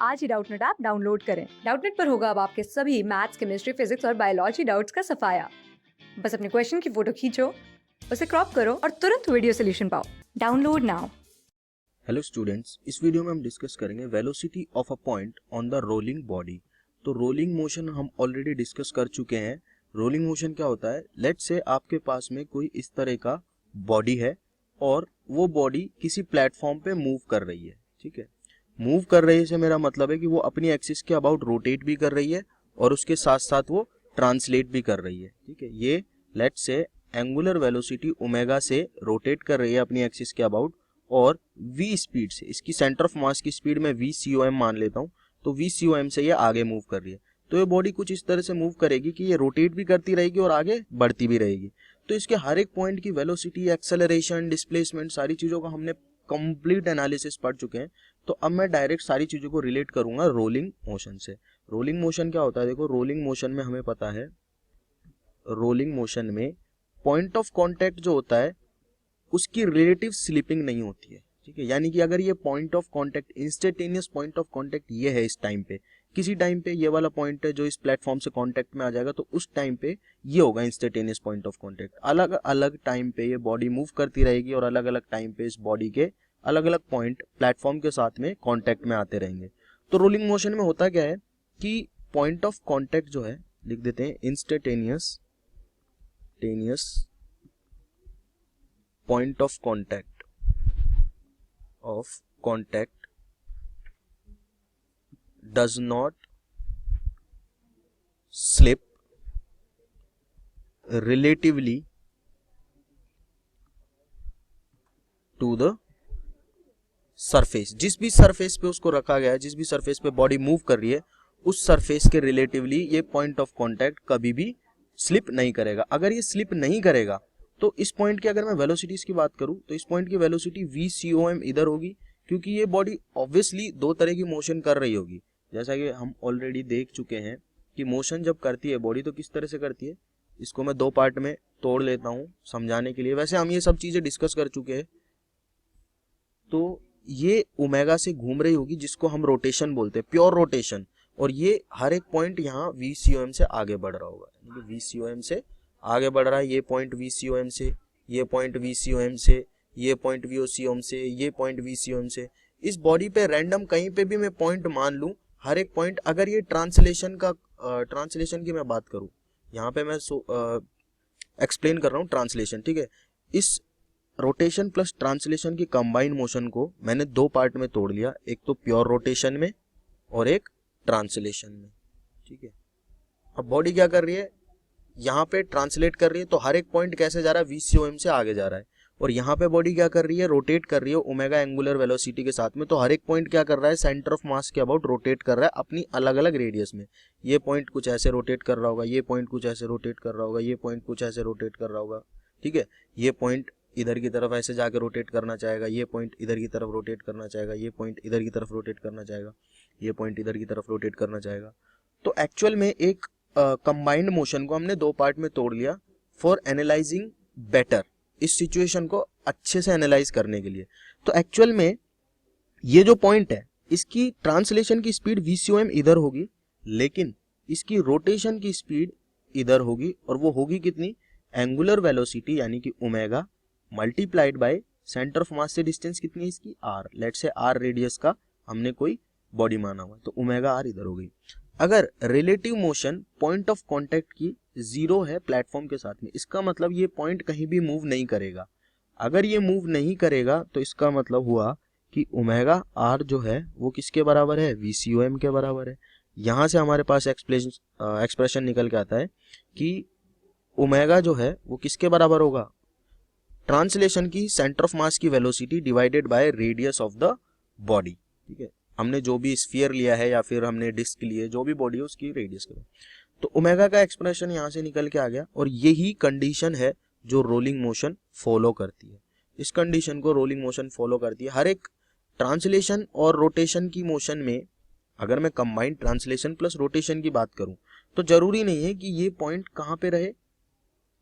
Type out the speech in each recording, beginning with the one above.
आज ही Doubtnut app download करें। Doubtnut पर होगा अब आपके सभी मैथ्स, केमिस्ट्री, फिजिक्स और बायोलॉजी डाउट्स का सफाया। बस अपने क्वेश्चन की फोटो खींचो, उसे क्रॉप करो और तुरंत वीडियो सॉल्यूशन पाओ। Download now. हेलो स्टूडेंट्स, इस वीडियो में हम डिस्कस करेंगे velocity of a point on the rolling body. तो रोलिंग मोशन हम ऑलरेडी डिस्कस कर चुके हैं। रोलिंग मोशन क्या होता है? लेट्स से आपके पास में कोई इस तरह का बॉडी है और वो बॉडी किसी प्लेटफॉर्म पे मूव कर रही है। ठीक है, मूव कर रही है से मेरा मतलब है कि वो अपनी एक्सिस के अबाउट रोटेट भी कर रही है और उसके साथ साथ वो ट्रांसलेट भी कर रही है। ठीक है, ये let's say angular velocity omega से रोटेट कर रही है अपनी एक्सिस के अबाउट और v स्पीड से, इसकी सेंटर ऑफ मास की स्पीड में v/c/m मान लेता हूँ, तो v/c/m से ये आगे मूव कर रही है। तो ये बॉडी कुछ इस तरह से मूव करेगी कि ये रोटेट भी करती रहेगी और आगे बढ़ती भी रहेगी। तो इसके हर एक पॉइंट की वेलोसिटी, एक्सेलरेशन, डिस्प्लेसमेंट, सारी चीज़ों का हमने कंप्लीट एनालिसिस पढ़ चुके हैं। तो अब मैं डायरेक्ट सारी चीज़ों को रिलेट करूंगा रोलिंग मोशन से। रोलिंग मोशन क्या होता है? देखो, रोलिंग मोशन में हमें पता है, रोलिंग मोशन में पॉइंट ऑफ कॉन्टैक्ट जो होता है उसकी रिलेटिव स्लिपिंग नहीं होती है। ठीक है, यानी कि अगर ये point of contact, instantaneous point of contact ये है इस टाइम पे, किसी टाइम पे ये वाला पॉइंट है जो इस प्लेटफॉर्म से कांटेक्ट में आ जाएगा, तो उस टाइम पे ये होगा इंस्टेंटेनियस पॉइंट ऑफ कांटेक्ट। अलग अलग टाइम पे ये बॉडी मूव करती रहेगी और अलग अलग टाइम पे इस बॉडी के अलग अलग पॉइंट प्लेटफॉर्म के साथ में कॉन्टेक्ट में आते रहेंगे। तो रोलिंग मोशन में होता क्या है कि पॉइंट ऑफ कॉन्टेक्ट जो है, लिख देते हैं instantaneous point of contact does not slip relatively to the surface. जिस भी सरफेस पे उसको रखा गया है, जिस भी सरफेस पे बॉडी मूव कर रही है, उस सरफेस के रिलेटिवली ये पॉइंट ऑफ कांटेक्ट कभी भी स्लिप नहीं करेगा। अगर ये स्लिप नहीं करेगा तो इस पॉइंट की अगर मैं वेलोसिटीज की बात करूं तो इस पॉइंट की वेलोसिटी v/c/m इधर होगी, क्योंकि ये बॉडी ऑब्वियसली दो तरह की मोशन कर रही होगी। जैसा कि हम ऑलरेडी देख चुके हैं कि मोशन जब करती है बॉडी तो किस तरह से करती है। इसको मैं दो पार्ट में तोड़ लेता हूं समझाने के लिए। वैसे हम ये सब चीजें डिस्कस कर चुके हैं। तो ये ओमेगा से घूम रही होगी, जिसको हम रोटेशन बोलते हैं, प्योर रोटेशन, और ये हर एक पॉइंट यहाँ v/c/m से आगे बढ़ रहा होगा। v/c/m से आगे बढ़ रहा है, ये पॉइंट v/c/m से, ये पॉइंट v/c/m से, ये पॉइंट v/c/m से, ये पॉइंट v/c/m से। इस बॉडी पे रैंडम कहीं पे भी मैं पॉइंट मान लूं, हर एक पॉइंट, अगर ये ट्रांसलेशन की मैं बात करूं, यहाँ पे मैं एक्सप्लेन कर रहा हूँ ट्रांसलेशन। ठीक है, इस रोटेशन प्लस ट्रांसलेशन की कंबाइन मोशन को मैंने दो पार्ट में तोड़ लिया, एक तो प्योर रोटेशन में और एक ट्रांसलेशन में। ठीक है, अब बॉडी क्या कर रही है, यहाँ पे ट्रांसलेट कर रही है, तो हर एक पॉइंट कैसे जा रहा है, v/c/m से आगे जा रहा है। और यहाँ पे बॉडी क्या कर रही है, रोटेट कर रही है ओमेगा एंगुलर वेलोसिटी के साथ में, तो हर एक पॉइंट क्या कर रहा है, सेंटर ऑफ मास के अबाउट रोटेट कर रहा है अपनी अलग अलग रेडियस में। ये पॉइंट कुछ ऐसे रोटेट कर रहा होगा, ये पॉइंट कुछ ऐसे रोटेट कर रहा होगा, ये पॉइंट कुछ ऐसे रोटेट कर रहा होगा। ठीक है, ये पॉइंट इधर की तरफ ऐसे जाके रोटेट करना चाहेगा, ये पॉइंट इधर की तरफ रोटेट करना चाहेगा, ये पॉइंट इधर की तरफ रोटेट करना चाहेगा, ये पॉइंट इधर की तरफ रोटेट करना चाहेगा। तो एक्चुअल में एक कंबाइंड मोशन को हमने दो पार्ट में तोड़ लिया फॉर एनालाइजिंग बेटर, इस सिचुएशन को अच्छे से एनालाइज करने के लिए। तो एक्चुअल में ये जो पॉइंट है, इसकी ट्रांसलेशन की स्पीड v/c/m इधर होगी, लेकिन इसकी रोटेशन की स्पीड इधर होगी, और वो होगी कितनी, एंगुलर वेलोसिटी यानी कि omega multiplied by centre of mass से डिस्टेंस कितनी है इसकी, r। Let's say r radius का हमने कोई बॉडी माना हुआ, तो ओमेगा r इधर हो गई। अगर relative motion point of contact की जीरो है प्लेटफॉर्म के साथ में, इसका मतलब ये पॉइंट कहीं भी मूव नहीं करेगा। अगर ये मूव नहीं करेगा तो इसका मतलब हुआ कि ओमेगा r जो है वो किसके बराबर है, v/c/m के बराबर है। यहाँ से हमारे पास एक्सप्रेशन निकल के आता है कि ओमेगा जो है वो किसके बराबर होगा, ट्रांसलेशन की सेंटर ऑफ मास की velocity divided by radius of the body. ठीक है, हमने जो भी स्फीयर लिया है या फिर हमने डिस्क लिए, जो भी बॉडी है उसकी रेडियस के, तो ओमेगा का एक्सप्रेशन यहाँ से निकल के आ गया। और यही कंडीशन है जो रोलिंग मोशन फॉलो करती है। इस कंडीशन को रोलिंग मोशन फॉलो करती है। हर एक ट्रांसलेशन और रोटेशन की मोशन में अगर मैं कंबाइंड ट्रांसलेशन प्लस रोटेशन की बात करूं तो जरूरी नहीं है कि ये पॉइंट कहाँ पे रहे,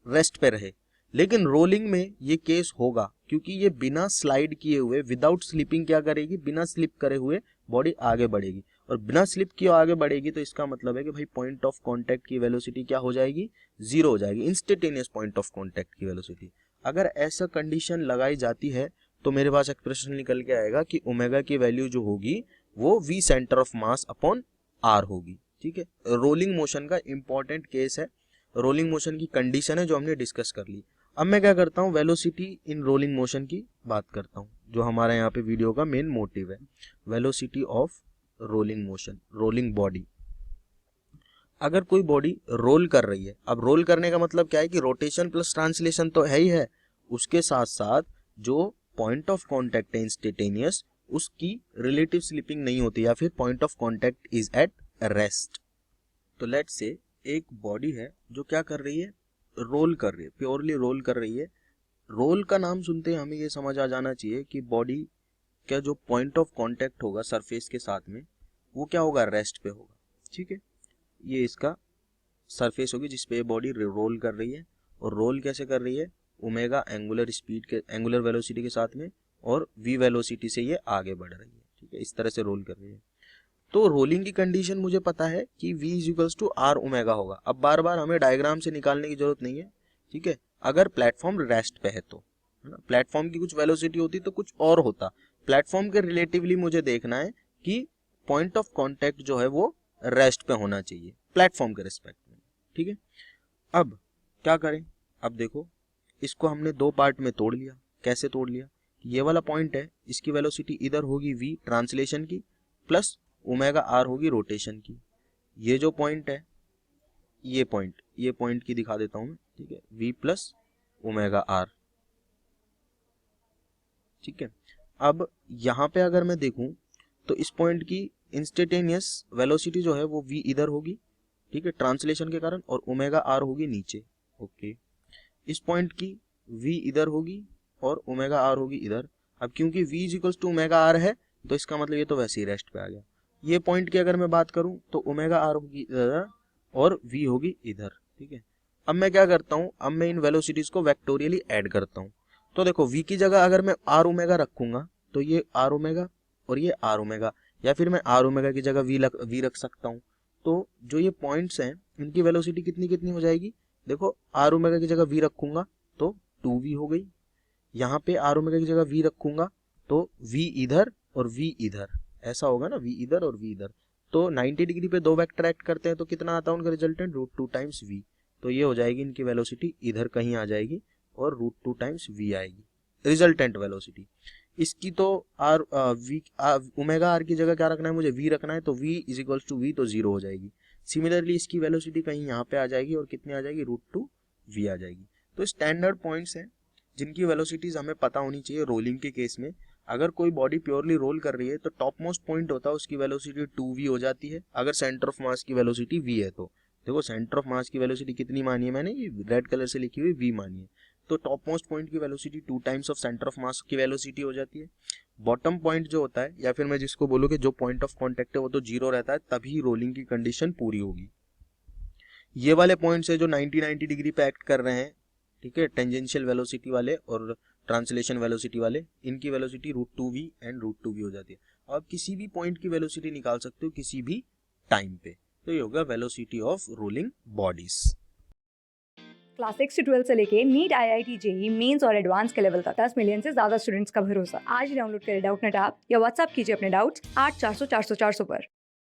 रेस्ट पे रहे, लेकिन रोलिंग में ये केस होगा, क्योंकि ये बिना स्लाइड किए हुए, विदाउट स्लिपिंग क्या करेगी, बिना स्लिप करे हुए बॉडी आगे बढ़ेगी। और बिना स्लिप किए आगे बढ़ेगी तो इसका मतलब है कि भाई पॉइंट ऑफ कांटेक्ट की वेलोसिटी क्या हो जाएगी, 0 हो जाएगी, इंस्टेंटेनियस पॉइंट ऑफ कांटेक्ट की वेलोसिटी। अगर ऐसा कंडीशन लगाई जाती है तो मेरे पास एक्सप्रेशन निकल के आएगा कि ओमेगा की वैल्यू जो होगी वो v centre of mass upon r होगी। ठीक है, रोलिंग मोशन का इंपॉर्टेंट केस है, रोलिंग मोशन की कंडीशन है जो हमने डिस्कस कर ली। अब मैं क्या करता हूँ, वेलोसिटी इन रोलिंग मोशन की बात करता हूँ, जो हमारा यहाँ पे वीडियो का मेन मोटिव है, velocity of rolling motion, rolling body. अगर कोई बॉडी रोल कर रही है, अब रोल करने का मतलब क्या है कि रोटेशन प्लस ट्रांसलेशन तो है ही है, उसके साथ साथ जो पॉइंट ऑफ कांटेक्ट है इंस्टेंटेनियस, उसकी रिलेटिव स्लिपिंग नहीं होती या फिर point of contact is at rest. तो लेट्स से एक बॉडी है जो क्या कर रही है, रोल कर रही है, प्योरली रोल कर रही है। रोल का नाम सुनते ही हमें ये समझ आ जाना चाहिए कि बॉडी का जो पॉइंट ऑफ कांटेक्ट होगा सरफेस के साथ में वो क्या होगा, रेस्ट पे होगा। ठीक है, ये इसका सरफेस होगी जिस पे ये बॉडी रोल कर रही है, और रोल कैसे कर रही है, ओमेगा एंगुलर स्पीड के, एंगुलर वेलोसिटी के साथ में, और वी वेलोसिटी से ये आगे बढ़ रही है। ठीक है, इस तरह से रोल कर रही है। तो रोलिंग की कंडीशन मुझे पता है कि v equals to r omega होगा। अब बार बार हमें डायग्राम से निकालने की जरूरत नहीं है। ठीक है, अगर प्लेटफॉर्म रेस्ट पे है तो, है ना, प्लेटफॉर्म की कुछ वेलोसिटी होती तो कुछ और होता। प्लेटफॉर्म के रिलेटिवली मुझे देखना है कि पॉइंट ऑफ कांटेक्ट जो है वो रेस्ट पे होना चाहिए प्लेटफॉर्म के रिस्पेक्ट में। ठीक है, अब क्या करें, अब देखो इसको हमने दो पार्ट में तोड़ लिया। कैसे तोड़ लिया, ये वाला पॉइंट है, इसकी वेलोसिटी इधर होगी v ट्रांसलेशन की, प्लस ओमेगा आर होगी रोटेशन की। ये जो पॉइंट है, ये पॉइंट की दिखा देता हूं मैं। ठीक है, v प्लस ओमेगा आर। ठीक है, अब यहां पे अगर मैं देखूं तो इस पॉइंट की इंस्टेंटेनियस वेलोसिटी जो है वो v इधर होगी, ठीक है, ट्रांसलेशन के कारण, और ओमेगा आर होगी नीचे। ओके, इस पॉइंट की v इधर होगी और ओमेगा आर होगी इधर। अब क्योंकि v is equals to omega r है तो इसका मतलब ये तो वैसे ही रेस्ट पे आ गया। ये पॉइंट की अगर मैं बात करूं तो ओमेगा आर होगी इधर और v होगी इधर। ठीक है, अब मैं क्या करता हूं, अब मैं इन वेलोसिटीज को वेक्टोरियली ऐड करता हूं। तो देखो v की जगह अगर मैं आर ओमेगा रखूंगा तो ये आर ओमेगा और ये आर ओमेगा, या फिर मैं आर ओमेगा की जगह v रख सकता हूं। तो जो ये पॉइंट्स हैं इनकी वेलोसिटी कितनी कितनी हो जाएगी, देखो आर ओमेगा की जगह v रखूंगा तो 2v हो गई, यहाँ पे आर ओमेगा की जगह v रखूंगा तो v इधर और v इधर, ऐसा होगा ना, v इधर और v इधर। तो 90 डिग्री पे दो वेक्टर एक्ट करते हैं तो कितना आता है उनका रिजल्टेंट, √2 टाइम्स v। तो ये हो जाएगी इनकी वेलोसिटी इधर कहीं आ जाएगी और √2 टाइम्स v आएगी रिजल्टेंट वेलोसिटी। इसकी तो आर v ओमेगा आर की जगह क्या रखना है, मुझे v रखना है, तो v is equals to v, तो 0 हो जाएगी। सिमिलरली इसकी वेलोसिटी कहीं यहाँ पे आ जाएगी और कितनी आ जाएगी, √2 v आ जाएगी। तो स्टैंडर्ड पॉइंट्स हैं जिनकी वेलोसिटीज हमें पता होनी चाहिए रोलिंग के केस में। अगर कोई बॉडी प्योरली रोल कर रही है तो टॉप मोस्ट पॉइंट होता है उसकी वेलोसिटी 2v हो जाती है। अगर सेंटर ऑफ मास की वेलोसिटी v है तो देखो सेंटर ऑफ मास की वेलोसिटी कितनी मानी है मैंने, ये रेड कलर से लिखी हुई v मानी है। तो टॉप मोस्ट पॉइंट की velocity 2 times of centre of mass की वेलोसिटी हो जाती है। बॉटम पॉइंट जो होता है, या फिर मैं जिसको बोलूँ कि जो पॉइंट ऑफ कॉन्टेक्ट है वो तो 0 रहता है, तभी रोलिंग की कंडीशन पूरी होगी। ये वाले पॉइंट्स है जो 90 डिग्री पे एक्ट कर रहे हैं, ठीक है, टेंजेंशियल वेलोसिटी वाले और ट्रांसलेशन वेलोसिटी वाले, इनकी वेलोसिटी √2v एंड √2v हो जाती है। आप किसी भी पॉइंट की वेलोसिटी निकाल सकते हो किसी भी टाइम पे। तो ये होगा velocity of rolling bodies. Class 6 से 12 से लेके नीट, IIT, जेई मेंस और एडवांस के लेवल तक 10 मिलियन से ज्यादा स्टूडेंट्स का भरोसा। आज ही डाउनलोड करें डाउटनेट ऐप या व्हाट्सएप कीजिए अपने डाउट्स 8400 400 400 पर।